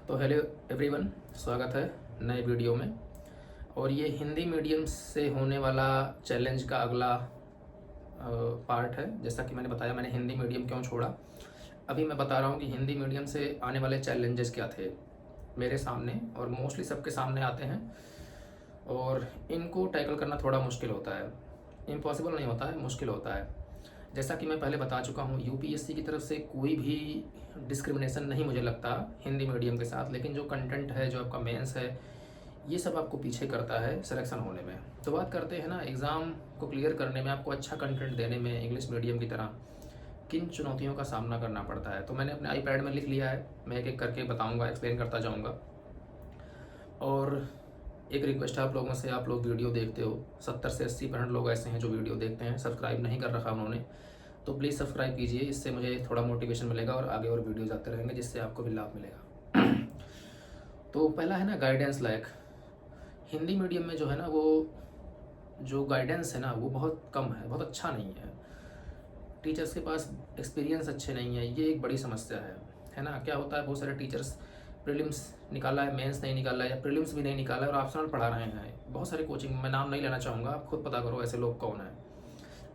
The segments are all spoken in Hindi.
तो हेलो एवरीवन, स्वागत है नए वीडियो में। और ये हिंदी मीडियम से होने वाला चैलेंज का अगला पार्ट है। जैसा कि मैंने बताया, मैंने हिंदी मीडियम क्यों छोड़ा। अभी मैं बता रहा हूँ कि हिंदी मीडियम से आने वाले चैलेंजेस क्या थे मेरे सामने, और मोस्टली सबके सामने आते हैं। और इनको टैकल करना थोड़ा मुश्किल होता है, इम्पॉसिबल नहीं होता है, मुश्किल होता है। जैसा कि मैं पहले बता चुका हूँ, यूपीएससी की तरफ से कोई भी डिस्क्रिमिनेशन नहीं मुझे लगता हिंदी मीडियम के साथ। लेकिन जो कंटेंट है, जो आपका मेंस है, ये सब आपको पीछे करता है सिलेक्शन होने में। तो बात करते हैं ना, एग्ज़ाम को क्लियर करने में, आपको अच्छा कंटेंट देने में इंग्लिश मीडियम की तरह किन चुनौतियों का सामना करना पड़ता है। तो मैंने अपने आईपैड में लिख लिया है, मैं एक एक करके बताऊँगा, एक्सप्लेन करता जाऊँगा। और एक रिक्वेस्ट है आप लोगों से, आप लोग वीडियो देखते हो, 70 से 80% लोग ऐसे हैं जो वीडियो देखते हैं, सब्सक्राइब नहीं कर रखा उन्होंने, तो प्लीज़ सब्सक्राइब कीजिए। इससे मुझे थोड़ा मोटिवेशन मिलेगा और आगे और वीडियोज़ आते रहेंगे, जिससे आपको भी लाभ मिलेगा। तो पहला है ना, गाइडेंस लायक। हिंदी मीडियम में जो है ना, वो जो गाइडेंस है ना, वो बहुत कम है, बहुत अच्छा नहीं है। टीचर्स के पास एक्सपीरियंस अच्छे नहीं है, ये एक बड़ी समस्या है ना। क्या होता है, बहुत सारे टीचर्स प्रीलिम्स निकाला है, मेंस नहीं निकाला है, या प्रीलिम्स भी नहीं निकाला है और ऑप्शनल पढ़ा रहे हैं। बहुत सारी कोचिंग, मैं नाम नहीं लेना चाहूँगा, आप खुद पता करो ऐसे लोग कौन है।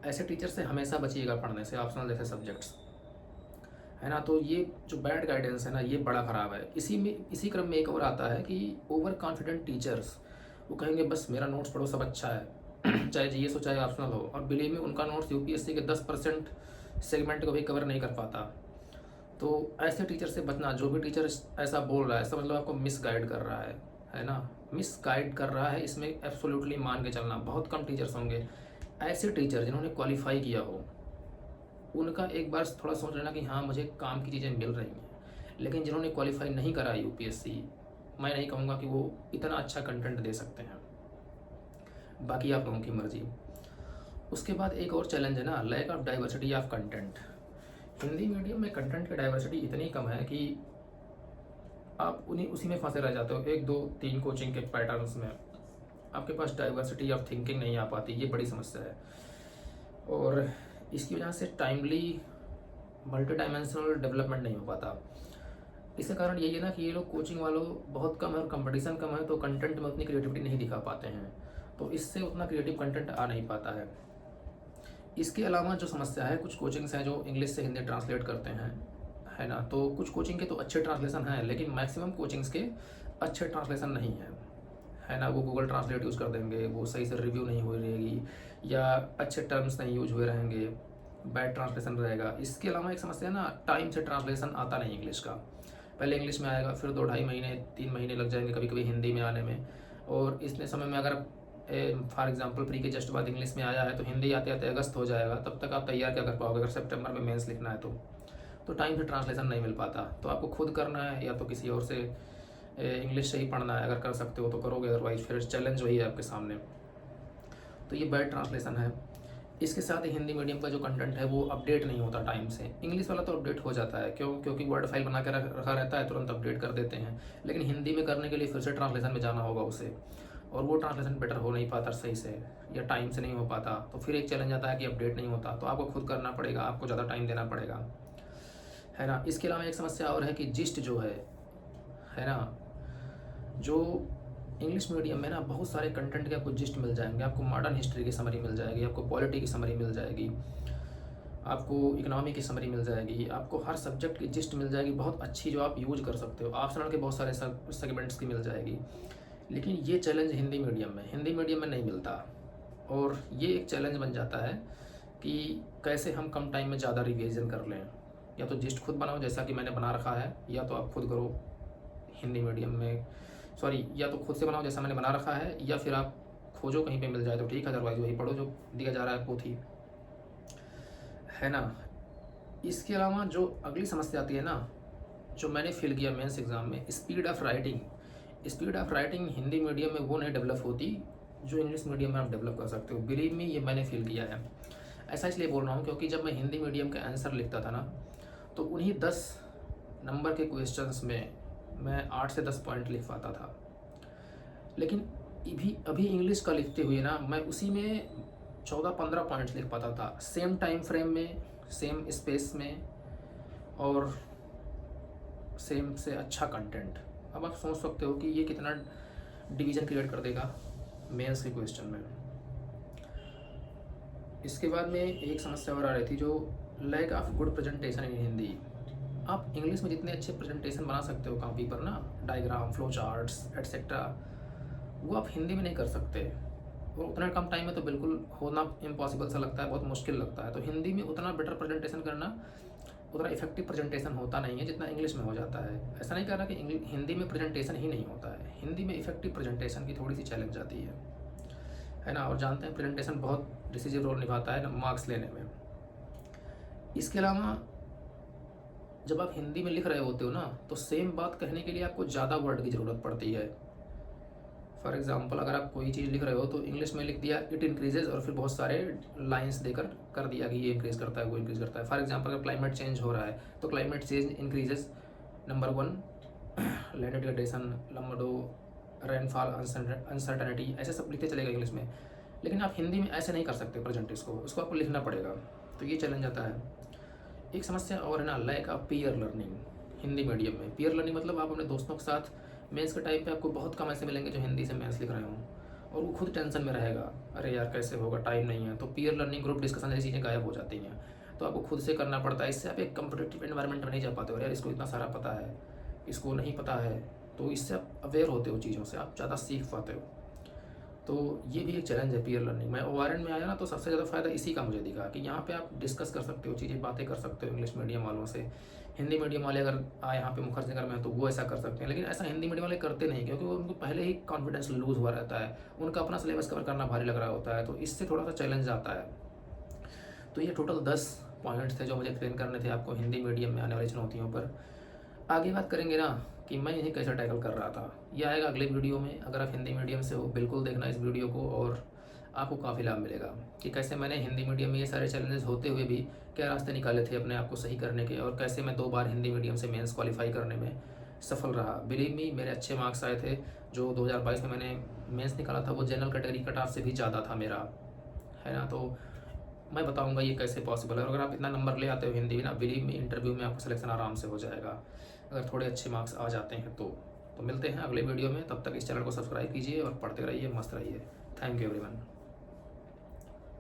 ऐसे टीचर से हमेशा बचिएगा पढ़ने से, ऑप्शनल जैसे सब्जेक्ट्स, है ना। तो ये जो बैड गाइडेंस है ना, ये बड़ा ख़राब है। इसी क्रम में एक और आता है कि ओवर कॉन्फिडेंट टीचर्स, वो कहेंगे बस मेरा नोट्स पढ़ो, सब अच्छा है, चाहे जीएस हो चाहे ऑप्शनल हो। और बिलीव में उनका नोट्स यूपीएससी के 10% सेगमेंट को भी कवर नहीं कर पाता। तो ऐसे टीचर से बचना। जो भी टीचर ऐसा बोल रहा है, ऐसा मतलब आपको मिस गाइड कर रहा है ना, मिस गाइड कर रहा है, इसमें एब्सोल्युटली मान के चलना। बहुत कम टीचर्स होंगे ऐसे टीचर जिन्होंने क्वालिफाई किया हो, उनका एक बार थोड़ा सोच लेना कि हाँ, मुझे काम की चीज़ें मिल रही हैं। लेकिन जिन्होंने क्वालिफाई नहीं करा यूपीएससी, मैं नहीं कहूँगा कि वो इतना अच्छा कंटेंट दे सकते हैं, बाकी आप लोगों की मर्जी। उसके बाद एक और चैलेंज है ना, lack of diversity of content. Hindi medium में कंटेंट की डाइवर्सिटी इतनी कम है कि आप उसी में फंसे रह जाते हो। 1 2 3 कोचिंग के पैटर्न्स में आपके पास डाइवर्सिटी ऑफ थिंकिंग नहीं आ पाती, ये बड़ी समस्या है। और इसकी वजह से टाइमली मल्टी डायमेंशनल डेवलपमेंट नहीं हो पाता। इसका कारण यही है ना कि ये लोग कोचिंग वालों बहुत कम है और कंपटीशन कम है, तो कंटेंट में उतनी क्रिएटिविटी नहीं दिखा पाते हैं, तो इससे उतना क्रिएटिव कंटेंट आ नहीं पाता है। इसके अलावा जो समस्या है, कुछ कोचिंग्स हैं जो इंग्लिश से हिंदी ट्रांसलेट करते हैं, है ना। तो कुछ कोचिंग के तो अच्छे ट्रांसलेशन हैं, लेकिन मैक्सिमम कोचिंग्स के अच्छे ट्रांसलेशन नहीं है ना। वो गूगल ट्रांसलेट यूज़ कर देंगे, वो सही से रिव्यू नहीं हुई रहेगी, या अच्छे टर्म्स नहीं यूज हुए रहेंगे, बैड ट्रांसलेशन रहेगा। इसके अलावा एक समस्या है ना, टाइम से ट्रांसलेशन आता नहीं इंग्लिश का। पहले इंग्लिश में आएगा, फिर 2 ढाई महीने 3 महीने लग जाएंगे कभी कभी हिंदी में आने में। और इतने समय में अगर फॉर एग्जांपल प्री के जस्ट बाद इंग्लिश में आया है, तो हिंदी आते आते अगस्त हो जाएगा, तब तक आप तैयार क्या कर पाओगे अगर सितंबर में मेंस लिखना है तो टाइम से ट्रांसलेशन नहीं मिल पाता। तो आपको खुद करना है, या तो किसी और से इंग्लिश से ही पढ़ना है। अगर कर सकते हो तो करोगे, अदरवाइज फिर चैलेंज वही है आपके सामने। तो ये बैड ट्रांसलेशन है। इसके साथ ही हिंदी मीडियम का जो कंटेंट है वो अपडेट नहीं होता टाइम से। इंग्लिश वाला तो अपडेट हो जाता है, क्योंकि वर्ड फाइल बना के रखा रहता है, तुरंत अपडेट कर देते हैं। लेकिन हिंदी में करने के लिए फिर से ट्रांसलेशन में जाना होगा उसे, और वो ट्रांसलेशन बेटर हो नहीं पाता सही से, या टाइम से नहीं हो पाता। तो फिर एक चैलेंज आता है कि अपडेट नहीं होता, तो आपको खुद करना पड़ेगा, आपको ज़्यादा टाइम देना पड़ेगा, है ना। इसके अलावा एक समस्या और है कि जिस्ट जो है ना, जो इंग्लिश मीडियम में ना बहुत सारे कंटेंट के आपको जिस्ट मिल जाएंगे। आपको मॉडर्न हिस्ट्री की समरी मिल जाएगी, आपको पॉलिटी की समरी मिल जाएगी, आपको इकोनॉमी की समरी मिल जाएगी, आपको हर सब्जेक्ट की जिस्ट मिल जाएगी बहुत अच्छी, जो आप यूज कर सकते हो। ऑप्शनल के बहुत सारे सेगमेंट्स की मिल जाएगी। लेकिन ये चैलेंज हिंदी मीडियम में नहीं मिलता। और ये एक चैलेंज बन जाता है कि कैसे हम कम टाइम में ज़्यादा रिवीजन कर लें। या तो जिस्ट खुद बनाओ जैसा कि मैंने बना रखा है, या तो आप खुद करो हिंदी मीडियम में, या तो खुद से बनाओ जैसा मैंने बना रखा है, या फिर आप खोजो कहीं पे मिल जाए तो ठीक है, अदरवाइज वही पढ़ो जो दिया जा रहा है पोथी, है ना। इसके अलावा जो अगली समस्या आती है ना, जो मैंने फील किया मेंस एग्ज़ाम में, speed of writing Hindi medium में वो नहीं डेवलप होती जो इंग्लिश मीडियम में आप डेवलप कर सकते हो। बिलीव मी, ये मैंने फील किया है। ऐसा इसलिए बोल रहा हूँ क्योंकि जब मैं हिंदी मीडियम का आंसर लिखता था ना, तो उन्हीं 10 नंबर के क्वेश्चंस में मैं 8 से 10 पॉइंट लिख पाता था। लेकिन अभी इंग्लिश का लिखते हुए ना, मैं उसी में 14-15 पॉइंट्स लिख पाता था, सेम टाइम फ्रेम में, सेम स्पेस में, और सेम से अच्छा कंटेंट। अब आप सोच सकते हो कि ये कितना डिवीज़न क्रिएट कर देगा मेंस के क्वेश्चन में। इसके बाद में एक समस्या और आ रही थी, जो lack of good presentation in Hindi. आप इंग्लिश में जितने अच्छे प्रेजेंटेशन बना सकते हो कॉपी पर ना, डायग्राम, फ्लो चार्ट्स एट्सेट्रा, वो आप हिंदी में नहीं कर सकते। और उतना कम टाइम में तो बिल्कुल होना इम्पॉसिबल सा लगता है, बहुत मुश्किल लगता है। तो हिंदी में उतना बेटर प्रेजेंटेशन करना, उतना इफेक्टिव प्रेजेंटेशन होता नहीं है जितना इंग्लिश में हो जाता है। ऐसा नहीं कह रहा कि हिंदी में प्रेजेंटेशन ही नहीं होता है, हिंदी में इफेक्टिव प्रेजेंटेशन की थोड़ी सी चैलेंज आती है ना। और जानते हैं प्रेजेंटेशन बहुत डिसीजिव रोल निभाता है मार्क्स लेने में। इसके अलावा जब आप हिंदी में लिख रहे होते हो ना, तो सेम बात कहने के लिए आपको ज़्यादा वर्ड की ज़रूरत पड़ती है। फॉर एग्जाम्पल, अगर आप कोई चीज़ लिख रहे हो तो इंग्लिश में लिख दिया इट इंक्रीजेज, और फिर बहुत सारे लाइंस देकर कर दिया कि ये इंक्रीज़ करता है, वो इंक्रीज़ करता है। फॉर एग्जाम्पल, अगर क्लाइमेट चेंज हो रहा है तो climate change increases number 1 land degradation, number 2 rainfall uncertainty, ऐसे सब लिखते चलेगा इंग्लिश में। लेकिन आप हिंदी में ऐसे नहीं कर सकते प्रेजेंट, उसको आपको लिखना पड़ेगा। तो ये चैलेंज आता है। एक समस्या और है ना, lack of peer learning Hindi medium में। पीयर लर्निंग मतलब आप अपने दोस्तों के साथ मेंस के टाइम पे आपको बहुत कम ऐसे मिलेंगे जो हिंदी से मेंस लिख रहे हों, और वो खुद टेंशन में रहेगा, अरे यार कैसे होगा, टाइम नहीं है। तो पीयर लर्निंग, ग्रुप डिस्कशन जैसी चीज़ें गायब हो जाती हैं, तो आपको खुद से करना पड़ता है। इससे आप एक कम्पिटेटिव एनवायरनमेंट में नहीं जा पाते हो, यार इसको इतना सारा पता है, इसको नहीं पता है। तो इससे आप अवेयर होते हो चीज़ों से, आप ज़्यादा सीख पाते हो। तो ये भी एक चैलेंज है पीयर लर्निंग में। ओआरएन में आया ना, तो सबसे ज़्यादा फ़ायदा इसी का मुझे दिखा कि यहाँ पे आप डिस्कस कर सकते हो चीज़ें, बातें कर सकते हो इंग्लिश मीडियम वालों से। हिंदी मीडियम वाले अगर आए यहाँ पे मुखर्जी में तो वो ऐसा कर सकते हैं, लेकिन ऐसा हिंदी मीडियम वाले करते नहीं, क्योंकि वो उनको पहले ही कॉन्फिडेंस लूज़ हुआ रहता है, उनका अपना सिलेबस कवर करना भारी लग रहा होता है, तो इससे थोड़ा सा चैलेंज आता है। तो ये टोटल 10 पॉइंट्स थे जो मुझे एक्सप्लेन करने थे आपको हिंदी मीडियम में आने वाली चुनौतियों पर। आगे बात करेंगे ना कि मैं इन्हें कैसे टैकल कर रहा था, ये आएगा अगले वीडियो में। अगर आप हिंदी मीडियम से हो बिल्कुल देखना इस वीडियो को, और आपको काफ़ी लाभ मिलेगा कि कैसे मैंने हिंदी मीडियम में ये सारे चैलेंजेस होते हुए भी क्या रास्ते निकाले थे अपने आप को सही करने के, और कैसे मैं 2 बार हिंदी मीडियम से मेंस क्वालिफाई करने में सफल रहा। बिलीव मी, मेरे अच्छे मार्क्स आए थे। जो 2022 में मैंने मेंस निकाला था वो जनरल कैटेगरी कट ऑफ से भी ज़्यादा था मेरा, है ना। तो मैं बताऊंगा ये कैसे पॉसिबल है। और अगर आप इतना नंबर ले आते हो हिंदी में ना, बिलीव मी इंटरव्यू में आपका सिलेक्शन आराम से हो जाएगा, अगर थोड़े अच्छे मार्क्स आ जाते हैं तो मिलते हैं अगले वीडियो में। तब तक इस चैनल को सब्सक्राइब कीजिए और पढ़ते रहिए, मस्त रहिए। Thank you everyone.